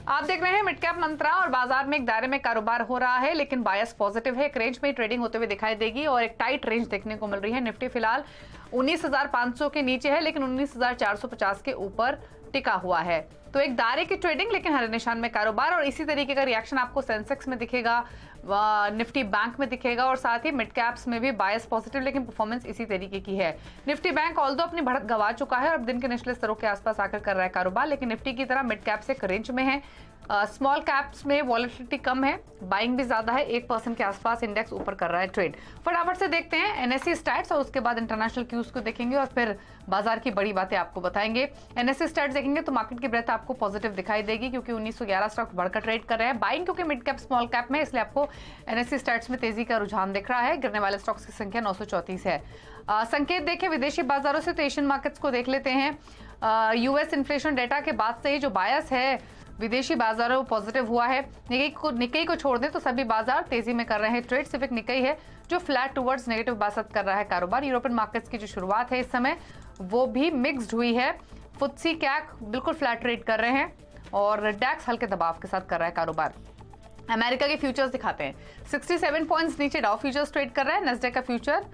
आप देख रहे हैं मिड कैप मंत्रा और बाजार में एक दायरे में कारोबार हो रहा है, लेकिन बायस पॉजिटिव है। एक रेंज में ट्रेडिंग होते हुए दिखाई देगी और एक टाइट रेंज देखने को मिल रही है। निफ्टी फिलहाल 19,500 के नीचे है, लेकिन 19,450 के ऊपर टिका हुआ है। तो एक दायरे की ट्रेडिंग, लेकिन हरे निशान में कारोबार। और इसी तरीके का रिएक्शन आपको सेंसेक्स में दिखेगा, निफ्टी बैंक में दिखेगा और साथ ही मिड कैप्स में भी बायस पॉजिटिव, लेकिन परफॉर्मेंस इसी तरीके की है। निफ्टी बैंक ऑल्दो अपनी बढ़त गंवा चुका है और अब दिन के निचले स्तरों के आसपास आकर कर रहा है कारोबार, लेकिन निफ्टी की तरह मिड कैप्स एक रेंज में है। स्मॉल कैप्स में वॉलेटिलिटी कम है, बाइंग भी ज्यादा है, 1% के आसपास इंडेक्स ऊपर कर रहा है ट्रेड। फटाफट से देखते हैं एनएससी स्टैट्स और उसके बाद इंटरनेशनल क्यूज को देखेंगे और फिर बाजार की बड़ी बातें आपको बताएंगे। एनएससी स्टैट्स देखेंगे तो मार्केट की ब्रेथ आपको पॉजिटिव दिखाई देगी, क्योंकि 1911 स्टॉक बढ़कर ट्रेड कर रहे हैं। बाइंग क्योंकि मिड कैप स्मॉल कैप में, इसलिए आपको एनएससी स्टैट्स में तेजी का रुझान दिख रहा है। गिरने वाले स्टॉक्स की संख्या 934 है। संकेत देखें विदेशी बाजारों से तो एशियन मार्केट्स को देख लेते हैं। यूएस इन्फ्लेशन डेटा के बाद से ही जो बायस है विदेशी बाजारों पॉजिटिव हुआ है। निक्केई को छोड़ दें तो सभी बाजार तेजी में कर रहे हैं ट्रेड। सिर्फ एक निक्केई है जो फ्लैट टुवर्ड्स नेगेटिव बासत कर रहा है कारोबार। यूरोपियन मार्केट्स की जो शुरुआत है इस समय वो भी मिक्स्ड हुई है। फुत्सी कैक बिल्कुल फ्लैट ट्रेड कर रहे हैं और डैक्स हल्के दबाव के साथ कर रहा है कारोबार। अमेरिका के फ्यूचर्स दिखाते हैं, 67 पॉइंट्स नीचे डाउ फ्यूचर्स ट्रेड कर रहा है। नेस्डेक का फ्यूचर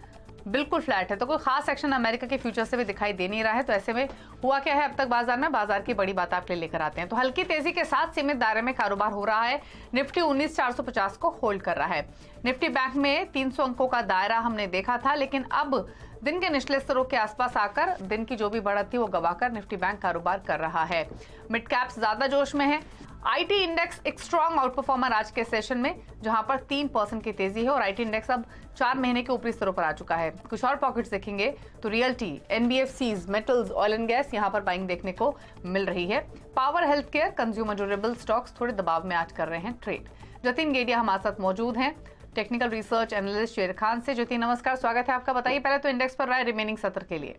बिल्कुल फ्लैट है, तो कोई खास एक्शन अमेरिका के फ्यूचर से भी दिखाई दे नहीं रहा है। तो ऐसे में हुआ क्या है अब तक बाजार में, बाजार की बड़ी बात आपके लिए लेकर आते हैं। तो हल्की तेजी के साथ सीमित दायरे में कारोबार हो रहा है। निफ्टी 19,450 को होल्ड कर रहा है। निफ्टी बैंक में 300 अंकों का दायरा हमने देखा था, लेकिन अब दिन के निचले स्तरों के आसपास आकर दिन की जो भी बढ़त थी वो गवाकर निफ्टी बैंक कारोबार कर रहा है। मिड कैप्स ज्यादा जोश में है। आईटी इंडेक्स एक स्ट्रॉन्ग आउट परफॉर्मर आज के सेशन में, जहां पर 3% की तेजी है और आईटी इंडेक्स अब 4 महीने के ऊपरी स्तरों पर आ चुका है। कुछ और पॉकेट्स देखेंगे तो realty, NBFCs, metals, oil and gas, यहां पर बाइंग देखने को मिल रही है। Power, health care, consumer durable stocks थोड़े दबाव में आज कर रहे हैं ट्रेड। जतिन गेडिया हमारे साथ मौजूद हैं, टेक्निकल रिसर्च एनालिस्ट शेर खान से। ज्योति नमस्कार, स्वागत है आपका। बताइए पहले तो इंडेक्स पर राय रिमेनिंग सत्र के लिए।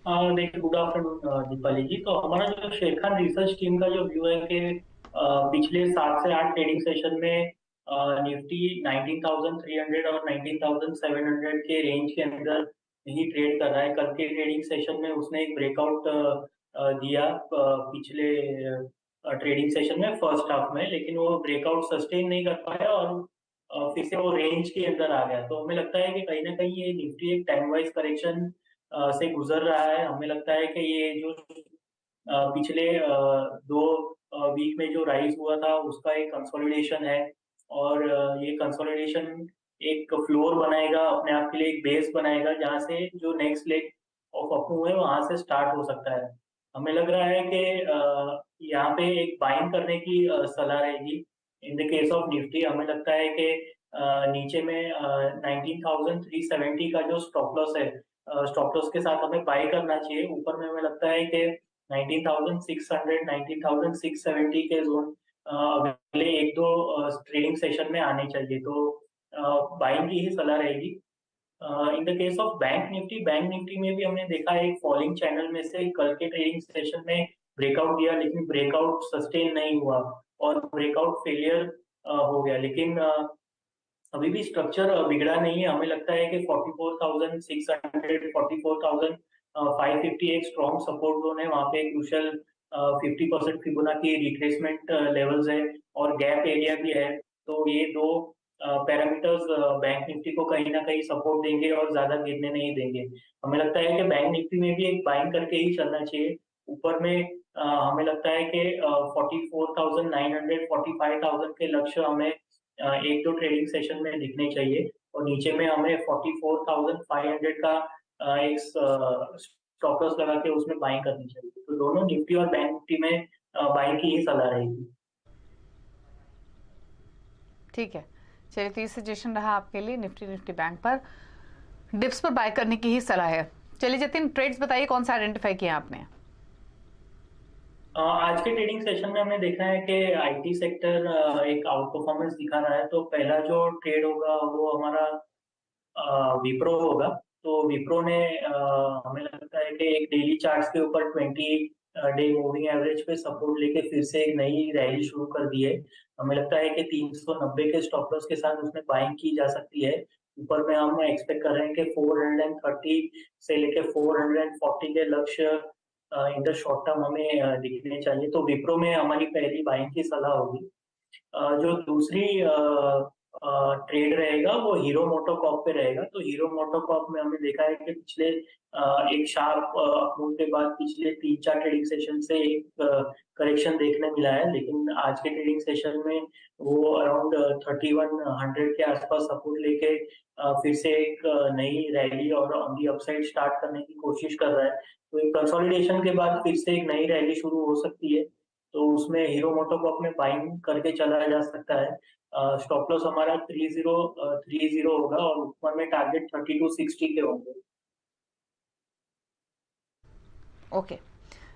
देखिए, गुड आफ्टरनून दीपाली जी। तो हमारा जो शेर खान रिसर्च टीम का जो व्यू है कि पिछले 7 से 8 ट्रेडिंग सेशन में निफ्टी 19,300 और 19,700 के रेंज के अंदर ही ट्रेड कर रहा है। कल के ट्रेडिंग सेशन में उसने एक ब्रेकआउट दिया पिछले ट्रेडिंग सेशन में फर्स्ट हाफ में, लेकिन वो ब्रेकआउट सस्टेन नहीं कर पाया और फिर से वो रेंज के अंदर आ गया। तो हमें लगता है कि कहीं ना कहीं ये निफ्टी एक टाइम वाइज करेक्शन से गुजर रहा है। हमें लगता है कि ये जो पिछले 2 वीक में जो राइज हुआ था उसका एक कंसोलिडेशन है और ये कंसोलिडेशन एक फ्लोर बनाएगा, अपने आप के लिए एक बेस बनाएगा, जहां से जो नेक्स्ट लेग ऑफ अपमूव है वहां से स्टार्ट हो सकता है। हमें लग रहा है कि यहाँ पे एक बाइंग करने की सलाह रहेगी। In the case of Nifty हमें लगता है कि नीचे में 19,370 का जो स्टॉप लॉस है, स्टॉप लॉस के साथ हमें बाय करना चाहिए। ऊपर में हमें लगता है कि 19,600 19,670 के जोन अगले 1-2 ट्रेडिंग सेशन में आने चाहिए, तो बाइंग की ही सलाह रहेगी। In the case of bank Nifty में भी हमने देखा है एक फॉलिंग चैनल में से कल के ट्रेडिंग सेशन में ब्रेकआउट दिया, लेकिन ब्रेकआउट सस्टेन नहीं हुआ और ब्रेकआउट फेलियर हो गया। लेकिन अभी भी स्ट्रक्चर बिगड़ा नहीं है। हमें लगता है कि 44,600 44,550 एक स्ट्रॉन्ग सपोर्ट जोन है। वहां पे क्रूशियल 50% फिबोनाची रिट्रेसमेंट लेवल्स है और गैप एरिया भी है। तो ये दो पैरामीटर्स बैंक निफ्टी को कहीं ना कहीं सपोर्ट देंगे और ज्यादा गिरने नहीं देंगे। हमें लगता है कि बैंक निफ्टी में भी एक बाइंग करके ही चलना चाहिए। ऊपर में हमें लगता है कि 44,900 45,000 के लक्ष्य हमें 1-2 ट्रेडिंग सेशन में दिखने चाहिए और नीचे में हमें 44,500 का एक स्टॉप लॉस लगा के उसमें बाइंग करनी चाहिए। तो दोनों निफ्टी और बैंक निफ्टी में बाइंग की ही सलाह रहेगी। ठीक है, चलिए, तो ये सजेशन रहा आपके लिए। निफ्टी बैंक पर डिप्स पर बाय करने की ही सलाह है। चलिए जतिन, ट्रेड्स बताइए कौन सा आइडेंटिफाई किया आपने। आज के ट्रेडिंग सेशन में हमने देखा है कि आईटी सेक्टर एक आउट परफॉर्मेंस दिखा रहा है। तो पहला जो ट्रेड होगा वो हमारा विप्रो होगा। तो विप्रो ने हमें लगता है कि एक डेली चार्ट्स के ऊपर 20 डे मूविंग एवरेज पे सपोर्ट लेके फिर से एक नई रैली शुरू कर दी है। हमें लगता है कि 390 के स्टॉप लॉस के साथ उसमें बाइंग की जा सकती है। ऊपर में हम एक्सपेक्ट कर रहे हैं कि 430 से लेके 440 के लक्ष्य इन द शॉर्ट टर्म हमें दिखने चाहिए। तो विप्रो में हमारी पहली बाइंग की सलाह होगी। जो दूसरी ट्रेड रहेगा वो हीरो मोटोकॉर्प पे रहेगा। तो हीरो मोटोकॉर्प में हमने देखा है कि पिछले एक शार्प मूव के बाद पिछले 3-4 ट्रेडिंग सेशन से एक करेक्शन देखने मिला है, लेकिन आज के ट्रेडिंग सेशन में वो अराउंड 3100 के आसपास सपोर्ट लेके फिर से एक नई रैली और ऑन दी अपसाइड स्टार्ट करने की कोशिश कर रहा है। तो एक कंसोलिडेशन के बाद फिर से एक नई रैली शुरू हो सकती है, तो उसमें हीरो मोटोकॉर्प में बाइंग करके चला जा सकता है। स्टॉप लॉस हमारा 3030 होगा और ऊपर में टारगेट 3260 के होंगे। ओके,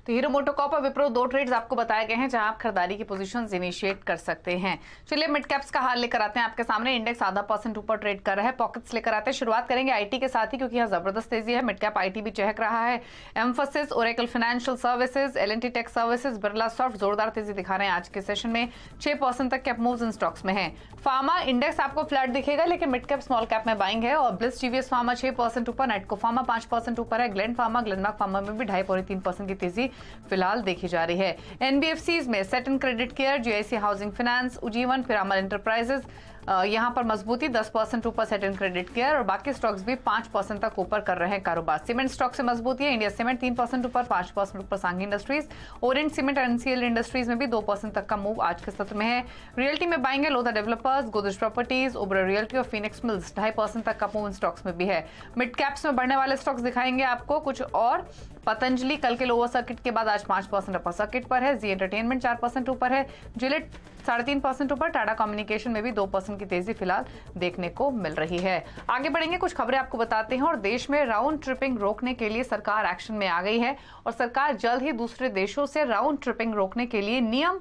तो हीरो मोटोकॉर्प और विप्रो दो ट्रेड्स आपको बताए गए हैं जहां आप खरीदारी की पोजीशंस इनिशिएट कर सकते हैं। चलिए मिड कैप्स का हाल लेकर आते हैं आपके सामने। इंडेक्स आधा % ऊपर ट्रेड कर रहा है। पॉकेट्स लेकर आते हैं। शुरुआत करेंगे आईटी के साथ ही, क्योंकि यहाँ जबरदस्त तेजी है। मिड कैप आईटी भी चहक रहा है। Mphasis, Oracle Financial Services, L and T Tech Services, Birla soft जोरदार तेजी दिखा रहे हैं। आज के सेशन में 6% तक के मूव्स इन स्टॉक्स में है। फार्मा इंडेक्स आपको फ्लैट दिखेगा, लेकिन मिड कैप स्मॉल कैप में बाइंग है। और ब्लिस टीवीएस फार्मा 6% ऊपर, नेटको फार्मा 5% ऊपर है। ग्लेंड फार्मा, ग्लेनमार्क फार्मा में भी 2.5-3% की तेजी फिलहाल देखी जा रही है। एनबीएफसीज में सेटन क्रेडिट केयर, जीआईसी हाउसिंग फाइनेंस, उजीवन, पिरामल एंटरप्राइजेज यहां पर मजबूती 10% ऊपर सेटन क्रेडिट केयर, और बाकी स्टॉक्स भी 5% तक ऊपर कर रहे हैं कारोबार। सीमेंट स्टॉक से मजबूती है। इंडिया सीमेंट 3% ऊपर, 5% ऊपर सांगी industries, orange cement, NCL industries में भी 2% तक का मूव आज के सत्र में है। रियल्टी में बाइंग है। Lodha developers, Godrej properties, Obra realty और फिनिक्स मिल्स 2.5% तक का मूव इन स्टॉक्स में भी है। मिड कैप्स में बढ़ने वाले स्टॉक्स दिखाएंगे आपको कुछ और। पतंजलि कल के लोअर सर्किट के बाद आज 5% अपर सर्किट पर है। जी एंटरटेनमेंट 4% ऊपर है। जिलेट 3.5% ऊपर। टाटा कम्युनिकेशन में भी 2% की तेजी फिलहाल देखने को मिल रही है। आगे बढ़ेंगे, कुछ खबरें आपको बताते हैं। और देश में राउंड ट्रिपिंग रोकने के लिए सरकार एक्शन में आ गई है, और सरकार जल्द ही दूसरे देशों से राउंड ट्रिपिंग रोकने के लिए नियम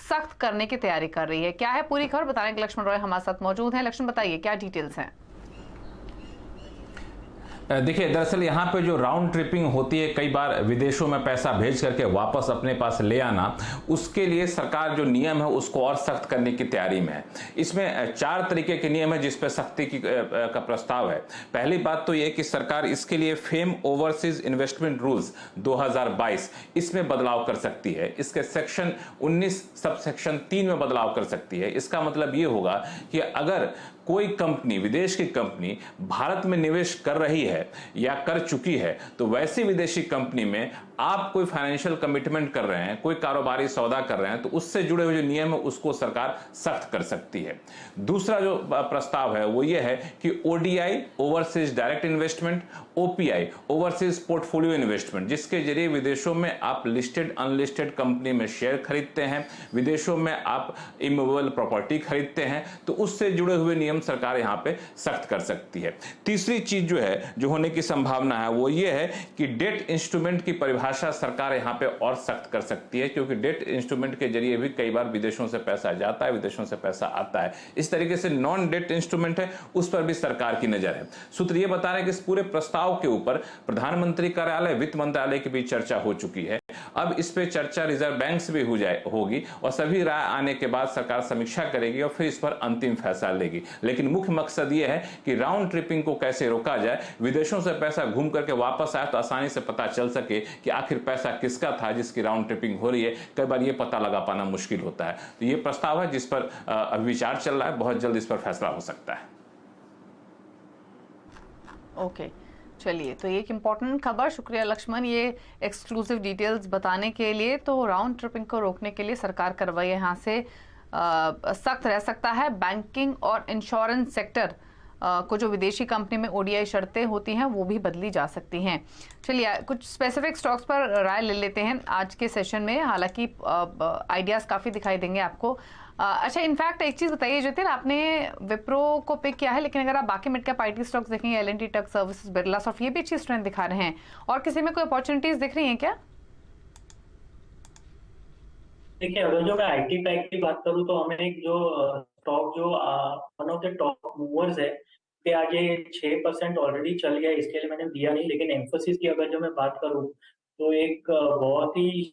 सख्त करने की तैयारी कर रही है। क्या है पूरी खबर बताने के लक्ष्मण रॉय हमारे साथ मौजूद हैं। लक्ष्मण, बताइए क्या डिटेल्स हैं। देखिए, दरअसल यहाँ पे जो राउंड ट्रिपिंग होती है, कई बार विदेशों में पैसा भेज करके वापस अपने पास ले आना, उसके लिए सरकार जो नियम है उसको और सख्त करने की तैयारी में है। इसमें 4 तरीके के नियम है जिस पर सख्ती का प्रस्ताव है। पहली बात तो ये कि सरकार इसके लिए फेम ओवरसीज इन्वेस्टमेंट रूल्स 2022 इसमें बदलाव कर सकती है। इसके सेक्शन 19 सब सेक्शन 3 में बदलाव कर सकती है। इसका मतलब ये होगा कि अगर कोई कंपनी, विदेश की कंपनी भारत में निवेश कर रही है या कर चुकी है, तो वैसी विदेशी कंपनी में आप कोई फाइनेंशियल कमिटमेंट कर रहे हैं, कोई कारोबारी सौदा कर रहे हैं, तो उससे जुड़े हुए जो नियम है उसको सरकार सख्त कर सकती है। दूसरा जो प्रस्ताव है वो ये है कि ODI, overseas direct investment, OPI, overseas portfolio investment, जिसके जरिए विदेशों में आप लिस्टेड अनलिस्टेड कंपनी में शेयर खरीदते हैं, विदेशों में आप इमूवेबल प्रॉपर्टी खरीदते हैं, तो उससे जुड़े हुए नियम सरकार यहां पे सख्त कर सकती है। तीसरी चीज जो है, जो होने की संभावना है, वो ये है कि डेट इंस्ट्रूमेंट की परिभाषा सरकार यहां पे और सख्त कर सकती है, क्योंकि डेट इंस्ट्रूमेंट के जरिए भी कई बार विदेशों से पैसा जाता है, विदेशों से पैसा आता है। इस तरीके से नॉन डेट इंस्ट्रूमेंट है, उस पर भी सरकार की नजर है। सूत्र ये बता रहे हैं कि इस पूरे प्रस्ताव के ऊपर प्रधानमंत्री कार्यालय, वित्त मंत्रालय की भी चर्चा हो चुकी है। अब इस पे चर्चा रिजर्व बैंक से भी होगी, और सभी राय आने के बाद सरकार समीक्षा करेगी और फिर इस पर अंतिम फैसला लेगी। लेकिन मुख्य मकसद यह है कि राउंड ट्रिपिंग को कैसे रोका जाए, विदेशों से पैसा घूम करके वापस आए तो आसानी से पता चल सके कि आखिर पैसा किसका था जिसकी राउंड ट्रिपिंग हो रही है। कई बार यह पता लगा पाना मुश्किल होता है। तो यह प्रस्ताव है जिस पर अभी विचार चल रहा है, बहुत जल्द इस पर फैसला हो सकता है। ओके, चलिए, तो ये एक इम्पॉर्टेंट खबर। शुक्रिया लक्ष्मण, ये एक्सक्लूसिव डिटेल्स बताने के लिए। तो राउंड ट्रिपिंग को रोकने के लिए सरकार का रवैया यहाँ से सख्त रह सकता है। बैंकिंग और इंश्योरेंस सेक्टर को जो विदेशी कंपनी में ओडीआई शर्तें होती हैं वो भी बदली जा सकती हैं। चलिए, कुछ स्पेसिफिक स्टॉक्स पर राय ले लेते हैं आज के सेशन में। हालांकि आइडियाज काफ़ी दिखाई देंगे आपको। अच्छा, इनफैक्ट एक चीज़ बताइए ज्योतिल, आपने विप्रो को पिक किया है, लेकिन अगर आप बाकी मिड कैप आईटी स्टॉक्स देखेंगे, L and T Tech Services, Birla soft, ये भी अच्छी स्ट्रेंथ दिखा रहे हैं। और किसी में कोई अपॉर्चुनिटीज दिख रही हैं क्या? देखिए, अगर जो मैं आईटी पैक की बात करूं तो हमें एक जो स्टॉक जो one of the top movers है के आगे 6% ऑलरेडी चल गया, इसके लिए मैंने दिया नहीं। लेकिन एम्फोसिस की अगर जो मैं बात करूं तो एक बहुत ही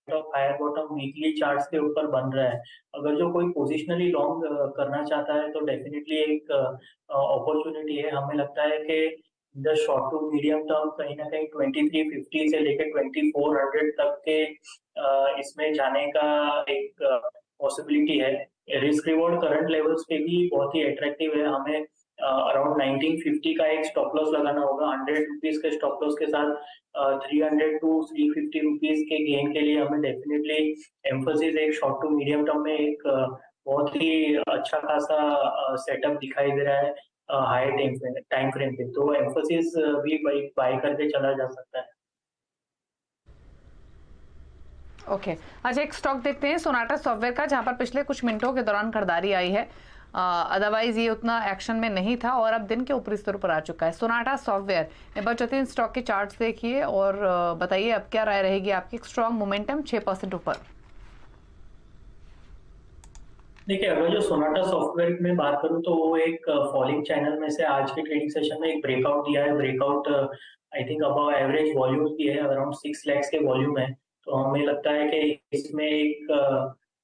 हायर बॉटम वीकली चार्ट्स के ऊपर बन रहा है। अगर जो कोई पोजिशनली लॉन्ग करना चाहता है तो डेफिनेटली एक अपॉर्चुनिटी है। हमें लगता है कि the short to medium term कहीं ना कहीं 2350 से लेकर 2400 तक के इसमें जाने का एक पॉसिबिलिटी है। रिस्क रिवॉर्ड करंट लेवल्स पे भी बहुत ही अट्रैक्टिव है। हमें अराउंड 1950 का एक स्टॉप लॉस लगाना होगा। 100 रुपीज के स्टॉप लॉस के साथ 300 टू 350 रुपीज के गेन के लिए हमें डेफिनेटली एम्फोसिस एक शॉर्ट टू मीडियम टर्म में एक बहुत ही अच्छा खासा सेटअप दिखाई दे रहा है हाई टाइम फ्रेम पे। तो एम्फोसिस भी बाय करके चला जा सकता है। ओके आज एक स्टॉक देखते हैं सोनाटा सॉफ्टवेयर का, जहां पर पिछले कुछ मिनटों के दौरान खरीदारी आई है। अदरवाइज ये उतना एक्शन में नहीं था और अब दिन के ऊपरी स्तर पर आ चुका है सोनाटा सॉफ्टवेयर। एक बार चलते हैं स्टॉक के चार्ट्स देखिए और बताइए अब क्या राय रहेगी आपकी। स्ट्रॉन्ग मोमेंटम 6% ऊपर। देखिए, अगर जो सोनाटा सॉफ्टवेयर में बात करूं तो वो एक फॉलिंग चैनल में से आज के ट्रेडिंग सेशन में एक ब्रेकआउट दिया है। Breakout I think above average volume की है, अराउंड 6 लाख के वॉल्यूम है। तो हमें लगता है कि इसमें एक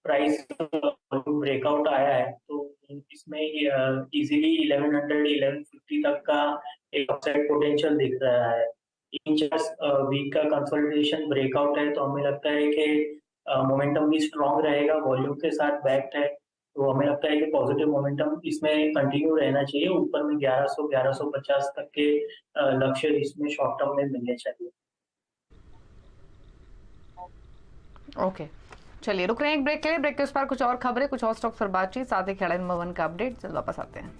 प्राइस वॉल्यूम ब्रेकआउट आया है, तो इसमें इजीली 1100 1150 तक का एक अपसाइड पोटेंशियल दिख रहा है। इन 4 वीक का कंसोलिडेशन ब्रेकआउट है, तो हमें लगता है कि मोमेंटम भी स्ट्रांग रहेगा, वॉल्यूम के साथ बैक्ड है। तो हमें लगता है कि पॉजिटिव मोमेंटम इसमें कंटिन्यू रहना चाहिए। ऊपर में 1100 1150 तक के लक्ष्य इसमें शॉर्ट टर्म में मिलने चाहिए। ओके चलिए रुक रहे हैं एक ब्रेक के लिए। ब्रेक के उस पर कुछ और खबरें, कुछ और स्टॉक्स पर बातचीत, साथ ही खेड़ा नंबर 1 का अपडेट। जल्द वापस आते हैं।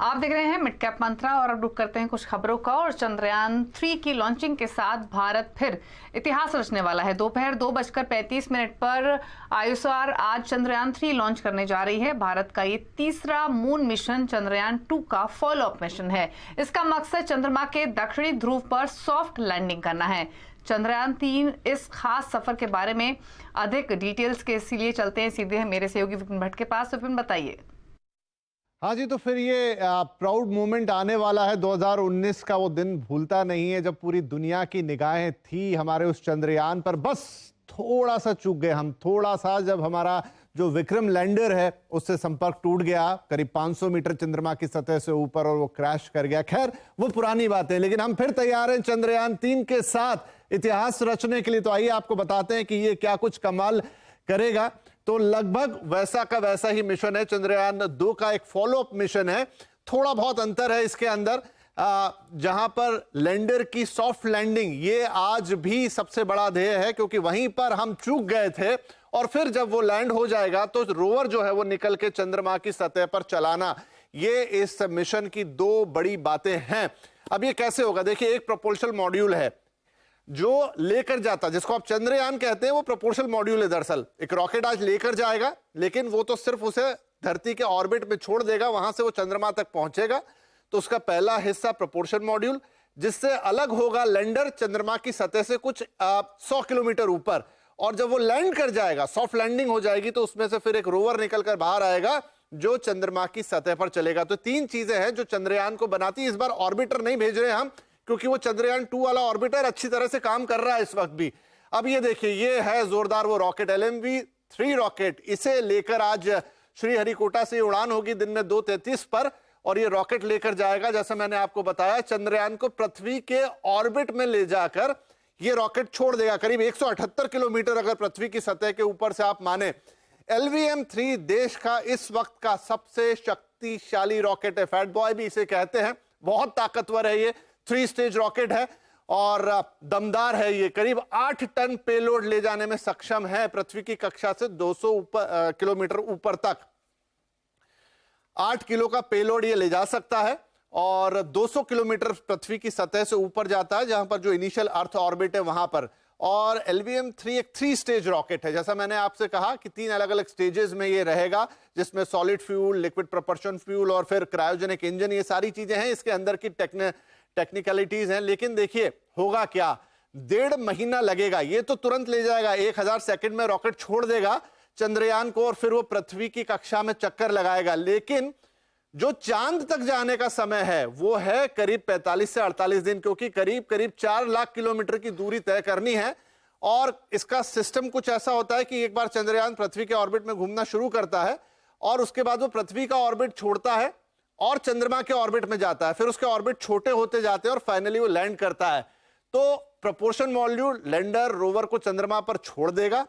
आप देख रहे हैं मिड कैप मंत्रा और अब रुक करते हैं कुछ खबरों का। और चंद्रयान 3 की लॉन्चिंग के साथ भारत फिर इतिहास रचने वाला है। दोपहर 2:35 पर आयुष्मान आज चंद्रयान 3 लॉन्च करने जा रही है। भारत का ये तीसरा मून मिशन चंद्रयान 2 का फॉलोअप मिशन है। इसका मकसद चंद्रमा के दक्षिणी ध्रुव पर सॉफ्ट लैंडिंग करना है। चंद्रयान 3 इस खास सफर के बारे में अधिक डिटेल्स के इसीलिए चलते हैं सीधे मेरे सहयोगी विपिन भट्ट के पास। विपिन बताइए। हाँ जी, तो फिर ये प्राउड मोमेंट आने वाला है। 2019 का वो दिन भूलता नहीं है जब पूरी दुनिया की निगाहें थी हमारे उस चंद्रयान पर। बस थोड़ा सा चूक गए हम, थोड़ा सा, जब हमारा जो विक्रम लैंडर है उससे संपर्क टूट गया करीब 500 मीटर चंद्रमा की सतह से ऊपर और वो क्रैश कर गया। खैर वो पुरानी बात है, लेकिन हम फिर तैयार हैं चंद्रयान 3 के साथ इतिहास रचने के लिए। तो आइए आपको बताते हैं कि ये क्या कुछ कमाल करेगा। तो लगभग वैसा का वैसा ही मिशन है। चंद्रयान 2 का एक फॉलोअप मिशन है। थोड़ा बहुत अंतर है इसके अंदर, जहां पर लैंडर की सॉफ्ट लैंडिंग ये आज भी सबसे बड़ा ध्येय है, क्योंकि वहीं पर हम चूक गए थे। और फिर जब वो लैंड हो जाएगा तो रोवर जो है वो निकल के चंद्रमा की सतह पर चलाना, ये इस मिशन की 2 बड़ी बातें हैं। अब ये कैसे होगा, देखिए एक प्रोपल्शन मॉड्यूल है जो लेकर जाता, जिसको आप चंद्रयान कहते हैं, वो प्रोपोर्शनल मॉड्यूल है। दरअसल एक रॉकेट आज लेकर जाएगा, लेकिन वो तो सिर्फ उसे धरती के ऑर्बिट में छोड़ देगा, वहां से वो चंद्रमा तक पहुंचेगा। तो उसका पहला हिस्सा प्रोपोर्शन मॉड्यूल, जिससे अलग होगा लैंडर चंद्रमा की सतह से कुछ 100 किलोमीटर ऊपर। और जब वो लैंड कर जाएगा, सॉफ्ट लैंडिंग हो जाएगी, तो उसमें से फिर एक रोवर निकलकर बाहर आएगा जो चंद्रमा की सतह पर चलेगा। तो 3 चीजें हैं जो चंद्रयान को बनाती है। इस बार ऑर्बिटर नहीं भेज रहे हम, क्योंकि वो चंद्रयान 2 वाला ऑर्बिटर अच्छी तरह से काम कर रहा है इस वक्त भी। अब ये देखिए, ये है जोरदार वो रॉकेट, LMV-3 रॉकेट। इसे लेकर आज श्रीहरिकोटा से उड़ान होगी दिन में 2:33 पर, और ये रॉकेट लेकर जाएगा, जैसा मैंने आपको बताया, चंद्रयान को पृथ्वी के ऑर्बिट में ले जाकर ये रॉकेट छोड़ देगा करीब 178 किलोमीटर, अगर पृथ्वी की सतह के ऊपर से आप माने। LVM-3 देश का इस वक्त का सबसे शक्तिशाली रॉकेट है। फैट बॉय भी इसे कहते हैं। बहुत ताकतवर है ये, 3 स्टेज रॉकेट है और दमदार है। ये करीब 8 टन पेलोड ले जाने में सक्षम है पृथ्वी की कक्षा से 200 किलोमीटर ऊपर तक। 8 किलो का पेलोड ये ले जा सकता है और 200 किलोमीटर पृथ्वी की सतह से ऊपर जाता है, जहां पर जो इनिशियल अर्थ ऑर्बिट है वहां पर। और LVM-3 एक 3 स्टेज रॉकेट है। जैसा मैंने आपसे कहा कि 3 अलग अलग स्टेजेस में ये रहेगा, जिसमें solid fuel, liquid propulsion fuel और फिर क्रायोजेनिक इंजन, ये सारी चीजें हैं इसके अंदर की टेक्निकलिटीज हैं। लेकिन देखिए होगा क्या, 1.5 महीना लगेगा। ये तो तुरंत ले जाएगा, 1000 सेकंड में रॉकेट छोड़ देगा चंद्रयान को और फिर वो पृथ्वी की कक्षा में चक्कर लगाएगा। लेकिन जो चांद तक जाने का समय है वो है करीब 45 से 48 दिन, क्योंकि करीब 4 लाख किलोमीटर की दूरी तय करनी है। और इसका सिस्टम कुछ ऐसा होता है कि एक बार चंद्रयान पृथ्वी के ऑर्बिट में घूमना शुरू करता है और उसके बाद वो पृथ्वी का ऑर्बिट छोड़ता है और चंद्रमा के ऑर्बिट में जाता है, फिर उसके ऑर्बिट छोटे होते जाते हैं और फाइनली वो लैंड करता है। तो प्रपोर्शन मॉड्यूल लैंडर रोवर को चंद्रमा पर छोड़ देगा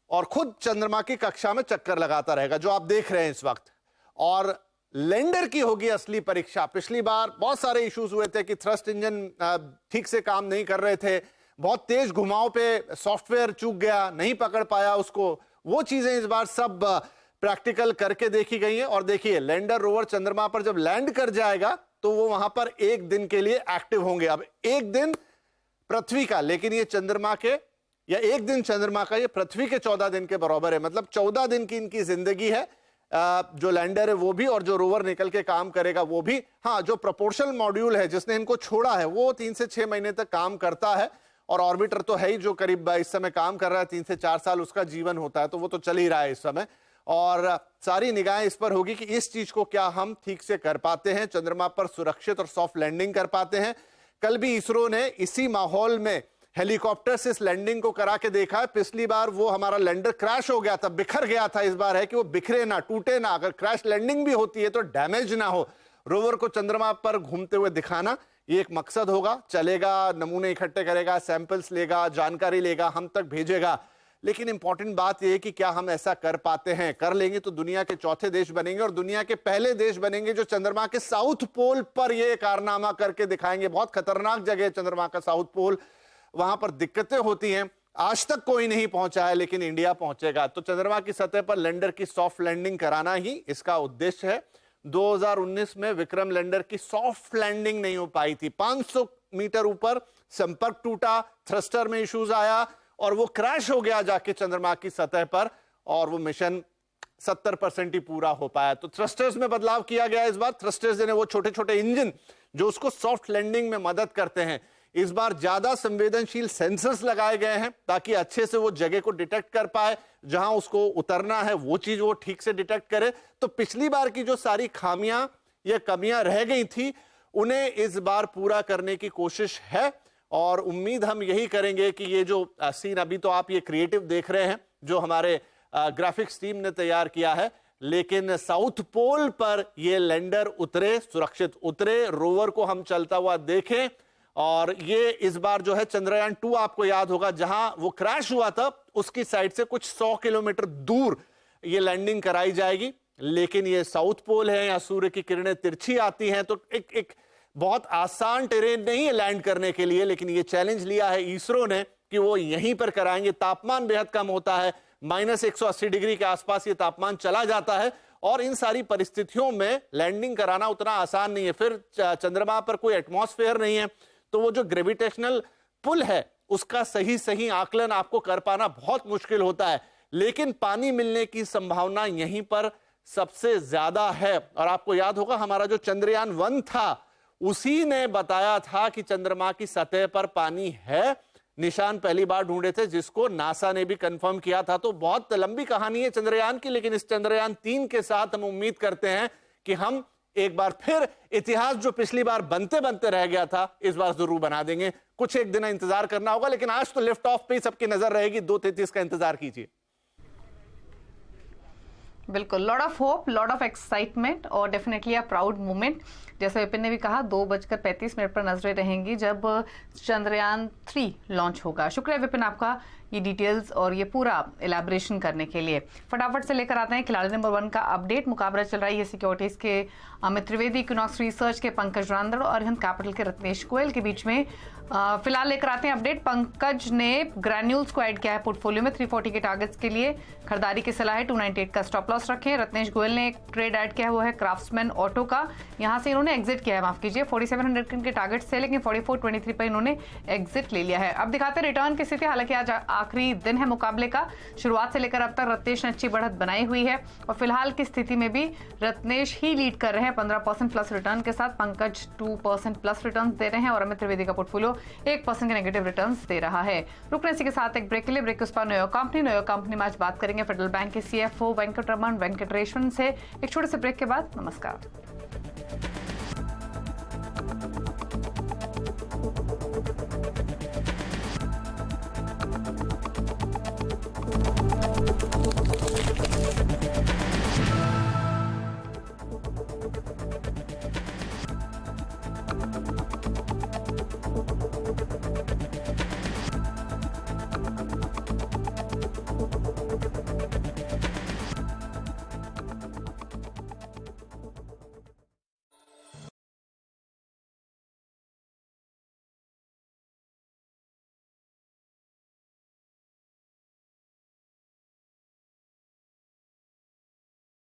और खुद चंद्रमा की कक्षा में चक्कर लगाता रहेगा, जो आप देख रहे हैं इस वक्त। और लैंडर की होगी असली परीक्षा। पिछली बार बहुत सारे इश्यूज हुए थे कि थ्रस्ट इंजन ठीक से काम नहीं कर रहे थे, बहुत तेज घुमाव पे सॉफ्टवेयर चूक गया, नहीं पकड़ पाया उसको। वो चीजें इस बार सब प्रैक्टिकल करके देखी गई हैं। और देखिए, लैंडर रोवर चंद्रमा पर जब लैंड कर जाएगा तो वो वहां पर एक दिन के लिए एक्टिव होंगे। अब एक दिन पृथ्वी का, लेकिन ये चंद्रमा के, या एक दिन चंद्रमा का, ये पृथ्वी के 14 दिन के बराबर है। मतलब 14 दिन की इनकी जिंदगी है, जो लैंडर है वो भी और जो रोवर निकल के काम करेगा वो भी। हाँ, जो प्रोपोर्शनल मॉड्यूल है जिसने इनको छोड़ा है वो 3 से 6 महीने तक काम करता है, और ऑर्बिटर तो है ही जो करीब इस समय काम कर रहा है, 3 से 4 साल उसका जीवन होता है, तो वो तो चल ही रहा है इस समय। और सारी निगाहें इस पर होगी कि इस चीज को क्या हम ठीक से कर पाते हैं, चंद्रमा पर सुरक्षित और सॉफ्ट लैंडिंग कर पाते हैं। कल भी इसरो ने इसी माहौल में हेलीकॉप्टर से इस लैंडिंग को करा के देखा है। पिछली बार वो हमारा लैंडर क्रैश हो गया था, बिखर गया था। इस बार है कि वो बिखरे ना, टूटे ना, अगर क्रैश लैंडिंग भी होती है तो डैमेज ना हो। रोवर को चंद्रमा पर घूमते हुए दिखाना ये एक मकसद होगा। चलेगा, नमूने इकट्ठे करेगा, सैंपल्स लेगा, जानकारी लेगा, हम तक भेजेगा। लेकिन इंपॉर्टेंट बात यह है कि क्या हम ऐसा कर पाते हैं। कर लेंगे तो दुनिया के चौथे देश बनेंगे और दुनिया के पहले देश बनेंगे जो चंद्रमा के साउथ पोल पर यह कारनामा करके दिखाएंगे। बहुत खतरनाक जगह है चंद्रमा का साउथ पोल, वहां पर दिक्कतें होती हैं। आज तक कोई नहीं पहुंचा है, लेकिन इंडिया पहुंचेगा। तो चंद्रमा की सतह पर लैंडर की सॉफ्ट लैंडिंग कराना ही इसका उद्देश्य है। 2019 में विक्रम लैंडर की सॉफ्ट लैंडिंग नहीं हो पाई थी। 500 मीटर ऊपर संपर्क टूटा, थ्रस्टर में इश्यूज आया और वो क्रैश हो गया जाके चंद्रमा की सतह पर, और वो मिशन 70% ही पूरा हो पाया। तो थ्रस्टर्स में बदलाव किया गया इस बार। थ्रस्टर्स यानी वो छोटे छोटे इंजन जो उसको सॉफ्ट लैंडिंग में मदद करते हैं। इस बार ज्यादा संवेदनशील सेंसर्स लगाए गए हैं ताकि अच्छे से वो जगह को डिटेक्ट कर पाए, जहां उसको उतरना है वो चीज वो ठीक से डिटेक्ट करे। तो पिछली बार की जो सारी खामियां या कमियां रह गई थी उन्हें इस बार पूरा करने की कोशिश है। और उम्मीद हम यही करेंगे कि ये जो सीन अभी तो आप ये क्रिएटिव देख रहे हैं जो हमारे ग्राफिक्स टीम ने तैयार किया है, लेकिन साउथ पोल पर ये लैंडर उतरे, सुरक्षित उतरे, रोवर को हम चलता हुआ देखें। और ये इस बार जो है चंद्रयान 2, आपको याद होगा जहां वो क्रैश हुआ था उसकी साइड से कुछ 100 किलोमीटर दूर ये लैंडिंग कराई जाएगी। लेकिन ये साउथ पोल है, या सूर्य की किरणें तिरछी आती हैं, तो एक बहुत आसान टेरेन नहीं है लैंड करने के लिए। लेकिन ये चैलेंज लिया है इसरो ने कि वो यहीं पर कराएंगे। तापमान बेहद कम होता है, -180 डिग्री के आसपास ये तापमान चला जाता है, और इन सारी परिस्थितियों में लैंडिंग कराना उतना आसान नहीं है। फिर चंद्रमा पर कोई एटमॉस्फेयर नहीं है, तो वो जो ग्रेविटेशनल पुल है उसका सही आकलन आपको कर पाना बहुत मुश्किल होता है। लेकिन पानी मिलने की संभावना यहीं पर सबसे ज्यादा है। और आपको याद होगा हमारा जो चंद्रयान 1 था उसी ने बताया था कि चंद्रमा की सतह पर पानी है। निशान पहली बार ढूंढे थे, जिसको नासा ने भी कंफर्म किया था। तो बहुत लंबी कहानी है चंद्रयान की, लेकिन इस चंद्रयान 3 के साथ हम उम्मीद करते हैं कि हम एक बार फिर इतिहास जो पिछली बार बनते बनते रह गया था इस बार जरूर बना देंगे। कुछ एक दिन इंतजार करना होगा, लेकिन आज तो लिफ्ट ऑफ पे ही सबकी नजर रहेगी। 2:33 का इंतजार कीजिए। बिल्कुल, lot of hope, lot of excitement और डेफिनेटली अ प्राउड मोमेंट। जैसे विपिन ने भी कहा, 2:35 पर नजरें रहेंगी जब चंद्रयान 3 लॉन्च होगा। शुक्रिया विपिन आपका ये डिटेल्स और ये पूरा एलैबोरेशन करने के लिए। फटाफट से लेकर आते हैं खिलाड़ी नंबर 1 का अपडेट। मुकाबला चल रहा है सिक्योरिटीज के अमित त्रिवेदी, इक्विनॉक्स रिसर्च के पंकज रांदड़ और अरिहंत कैपिटल के रत्नेश गोयल के बीच में। फिलहाल लेकर आते हैं अपडेट। पंकज ने ग्रैन्यूल्स को ऐड किया है पोर्टफोलियो में 340 के टारगेट्स के लिए। खरीदारी की सलाह है, 298 का स्टॉप लॉस रखें। रत्नेश गोयल ने एक ट्रेड ऐड किया है, वो है क्राफ्ट्समैन ऑटो का। यहाँ से इन्होंने एग्जिट किया है, माफ कीजिए, 4700 के टारगेट्स थे, लेकिन 4423 पर इन्होंने एग्जिट ले लिया है। अब दिखाते हैं रिटर्न की स्थिति। हालांकि आज आखिरी दिन है मुकाबले का। शुरुआत से लेकर अब तक रत्नेश ने अच्छी बढ़त बनाई हुई है और फिलहाल की स्थिति में भी रत्नेश ही लीड कर रहे हैं 15% प्लस रिटर्न के साथ। पंकज 2% प्लस रिटर्न दे रहे हैं और अमित त्रिवेदी का पोर्टफोलियो 1% के नेगेटिव रिटर्न्स दे रहा है। रुकने इसी के साथ एक ब्रेक के लिए। ब्रेक उस पर नयो कंपनी में आज बात करेंगे फेडरल बैंक के CFO वेंकटरमण वेंकटेश्वरन से। एक छोटे से ब्रेक के बाद नमस्कार।